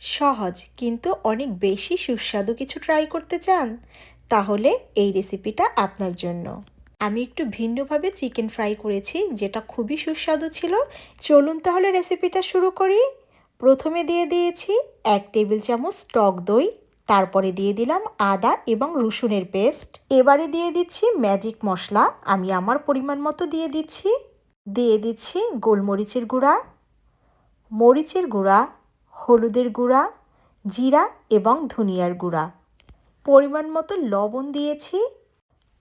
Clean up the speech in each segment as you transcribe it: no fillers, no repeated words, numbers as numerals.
সহজ কিন্তু অনেক বেশি সুস্বাদু কিছু ট্রাই করতে চান? তাহলে এই রেসিপিটা আপনার জন্য। আমি একটু ভিন্নভাবে চিকেন ফ্রাই করেছি, যেটা খুবই সুস্বাদু ছিল। চলুন তাহলে রেসিপিটা শুরু করি। প্রথমে দিয়ে দিয়েছি 1 টেবিল চামচ টক দই, তারপরে দিয়ে দিলাম আদা এবং রসুনের পেস্ট। এবারে দিয়ে দিচ্ছি ম্যাজিক মশলা, আমি আমার পরিমাণ মতো দিয়ে দিচ্ছি। দিয়ে দিচ্ছি গোলমরিচের গুঁড়া, মরিচের গুঁড়া, হলুদের গুঁড়া, জিরা এবং ধনিয়ার গুঁড়া। পরিমাণ মতো লবণ দিয়েছি,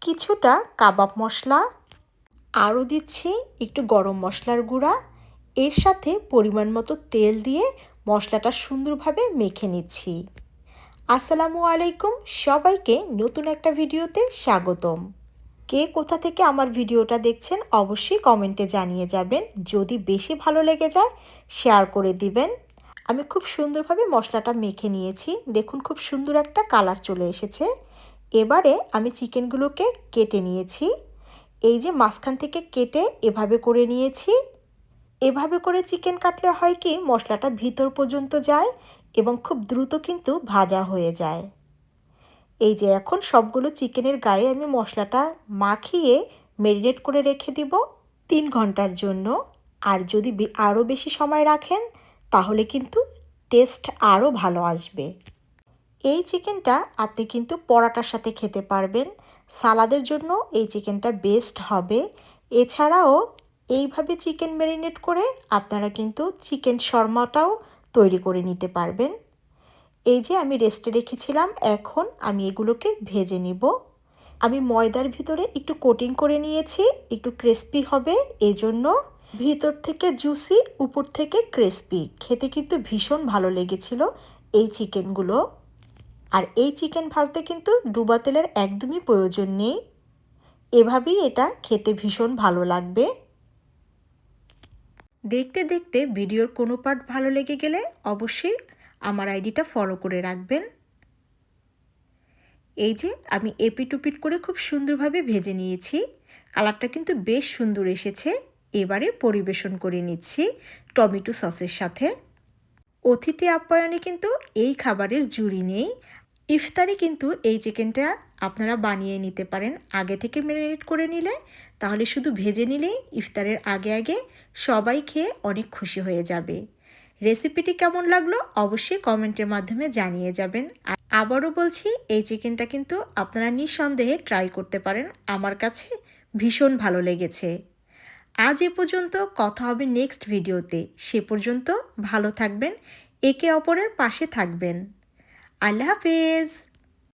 কিছুটা কাবাব মশলা, আরও দিচ্ছি একটু গরম মশলার গুঁড়া। এর সাথে পরিমাণ মতো তেল দিয়ে মশলাটা সুন্দরভাবে মেখে নিচ্ছি। আসসালামু আলাইকুম, সবাইকে নতুন একটা ভিডিওতে স্বাগতম। কে কোথা থেকে আমার ভিডিওটা দেখছেন অবশ্যই কমেন্টে জানিয়ে যাবেন। যদি বেশি ভালো লেগে যায় শেয়ার করে দিবেন। আমি খুব সুন্দরভাবে মশলাটা মেখে নিয়েছি, দেখুন খুব সুন্দর একটা কালার চলে এসেছে। এবারে আমি চিকেনগুলোকে কেটে নিয়েছি। এই যে মাঝখান থেকে কেটে এভাবে করে নিয়েছি। এভাবে করে চিকেন কাটলে হয় কি, মশলাটা ভিতর পর্যন্ত যায় এবং খুব দ্রুত কিন্তু ভাজা হয়ে যায়। এই যে এখন সবগুলো চিকেনের গায়ে আমি মশলাটা মাখিয়ে ম্যারিনেট করে রেখে দিব 3 ঘন্টার জন্য। আর যদি আরও বেশি সময় রাখেন তাহলে কিন্তু টেস্ট আরও ভালো আসবে। এই চিকেনটা আপনি কিন্তু পরোটার সাথে খেতে পারবেন, সালাদের জন্য এই চিকেনটা বেস্ট হবে। এছাড়াও এইভাবে চিকেন ম্যারিনেট করে আপনারা কিন্তু চিকেন শর্মাটাও তৈরি করে নিতে পারবেন। এই যে আমি রেস্টে রেখেছিলাম, এখন আমি এগুলোকে ভেজে নিব। আমি ময়দার ভিতরে একটু কোটিং করে নিয়েছি, একটু ক্রিস্পি হবে এজন্য। ভিতর থেকে জুসি, উপর থেকে ক্রিস্পি, খেতে কিন্তু ভীষণ ভালো লেগেছিল এই চিকেনগুলো। আর এই চিকেন ভাজতে কিন্তু ডুবা তেলের একদমই প্রয়োজন নেই, এভাবেই এটা খেতে ভীষণ ভালো লাগবে। দেখতে দেখতে ভিডিওর কোনো পার্ট ভালো লেগে গেলে অবশ্যই আমার আইডিটা ফলো করে রাখবেন। এই যে আমি এপিট-ওপিট করে খুব সুন্দরভাবে ভেজে নিয়েছি, কালারটা কিন্তু বেশ সুন্দর এসেছে। এবারে পরিবেশন করে নিচ্ছি টমেটো সসের সাথে। অতিথি আপ্যায়নে কিন্তু এই খাবারের জুড়ি নেই। ইফতারে কিন্তু এই চিকেনটা আপনারা বানিয়ে নিতে পারেন আগে থেকে ম্যারিনেট করে নিলে, তাহলে শুধু ভেজে নিলেই ইফতারের আগে আগে সবাই খেয়ে অনেক খুশি হয়ে যাবে। রেসিপিটি কেমন লাগলো অবশ্যই কমেন্টের মাধ্যমে জানিয়ে যাবেন। আর আবারও বলছি, এই চিকেনটা কিন্তু আপনারা নিঃসন্দেহে ট্রাই করতে পারেন, আমার কাছে ভীষণ ভালো লেগেছে। আজ এ পর্যন্ত, কথা হবে নেক্সট ভিডিওতে। সে পর্যন্ত ভালো থাকবেন, একে অপরের পাশে থাকবেন। আল্লাহ হাফেজ।